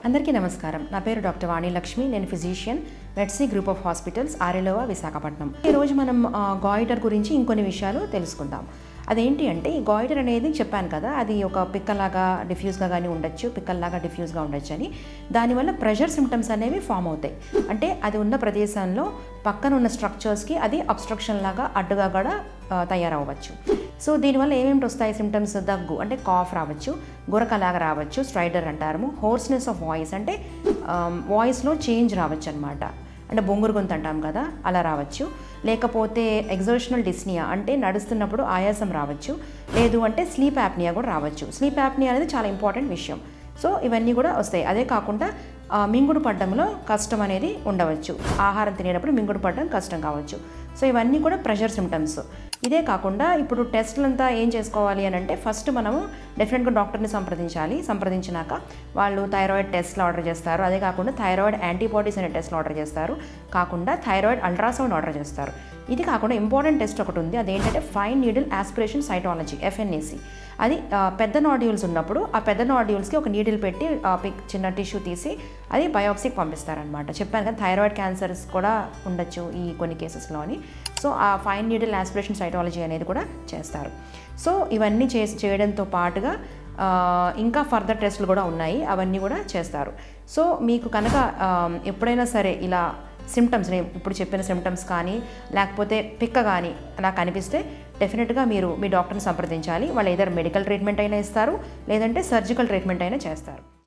అందరికీ నమస్కారం. నా పేరు డాక్టర్ వాణి లక్ష్మి. నేను ఫిజిషియన్, మెడ్సీ group of hospitals, Arilova, Visakhapatnam. ఈరోజు మనం గాయిటర్ గురించి ఇంకొన్ని విషయాలు తెలుసుకుందాం. అదేంటి అంటే, ఈ గాయిటర్ అనేది చెప్పాను కదా, అది ఒక పిక్కలాగా డిఫ్యూజ్గా కానీ ఉండొచ్చు, పిక్కల్లాగా డిఫ్యూజ్గా ఉండొచ్చు అని. దానివల్ల ప్రెషర్ సిమ్టమ్స్ అనేవి ఫామ్ అవుతాయి. అంటే అది ఉన్న ప్రదేశంలో పక్కన ఉన్న స్ట్రక్చర్స్కి అది అబ్స్ట్రక్షన్ లాగా అడ్డుగా కూడా తయారవ్వచ్చు. సో దీనివల్ల ఏమేమిటి వస్తాయి సిమ్టమ్స్? దగ్గు అంటే కాఫ్ రావచ్చు, గురకలాగా రావచ్చు, స్ట్రైడర్ అంటారు, హోర్స్నెస్ ఆఫ్ వాయిస్ అంటే వాయిస్లో చేంజ్ రావచ్చు అనమాట, అంటే బొంగురు గొంతు అంటాం కదా, అలా రావచ్చు. లేకపోతే ఎగ్జర్షనల్ డిస్నియా అంటే నడుస్తున్నప్పుడు ఆయాసం రావచ్చు. లేదు అంటే స్లీప్ యాప్నియా కూడా రావచ్చు. స్లీప్ యాప్నియా అనేది చాలా ఇంపార్టెంట్ విషయం. సో ఇవన్నీ కూడా వస్తాయి. అదే కాకుండా మింగుడు పడ్డంలో కష్టం అనేది ఉండవచ్చు. ఆహారం తినేటప్పుడు మింగుడు పడ్డం కష్టం కావచ్చు. సో ఇవన్నీ కూడా ప్రెషర్ సిమ్టమ్స్. ఇదే కాకుండా ఇప్పుడు టెస్టులంతా ఏం చేసుకోవాలి అని అంటే, ఫస్ట్ మనము డెఫినెట్గా డాక్టర్ని సంప్రదించినాక వాళ్ళు థైరాయిడ్ టెస్ట్లు ఆర్డర్ చేస్తారు. అదే కాకుండా థైరాయిడ్ యాంటీబాడీస్ అనే టెస్ట్లు ఆర్డర్ చేస్తారు. కాకుండా థైరాయిడ్ అల్ట్రాసౌండ్ ఆర్డర్ చేస్తారు. ఇది కాకుండా ఇంపార్టెంట్ టెస్ట్ ఒకటి ఉంది, అదేంటంటే fine needle aspiration cytology, FNAC. అది పెద్ద నాడ్యూల్స్ ఉన్నప్పుడు ఆ పెద్ద నాడ్యూల్స్కి ఒక నీడిల్ పెట్టి చిన్న టిష్యూ తీసి అది బయోప్సీకి పంపిస్తారనమాట. చెప్పాను కదా, థైరాయిడ్ క్యాన్సర్స్ కూడా ఉండొచ్చు ఈ కొన్ని కేసెస్లో అని. సో ఆ ఫైన్ నీడిల్ ఆస్పిరేషన్ సైటాలజీ అనేది కూడా చేస్తారు. సో ఇవన్నీ చేయడంతో పాటుగా ఇంకా ఫర్దర్ టెస్టులు కూడా ఉన్నాయి, అవన్నీ కూడా చేస్తారు. సో మీకు కనుక ఎప్పుడైనా సరే ఇలా సిమ్టమ్స్, నేను ఇప్పుడు చెప్పిన సిమ్టమ్స్ కానీ లేకపోతే పిక్క కానీ అలా కనిపిస్తే డెఫినెట్గా మీరు మీ డాక్టర్ని సంప్రదించాలి. వాళ్ళు ఏదైనా మెడికల్ ట్రీట్మెంట్ అయినా ఇస్తారు, లేదంటే సర్జికల్ ట్రీట్మెంట్ అయినా చేస్తారు.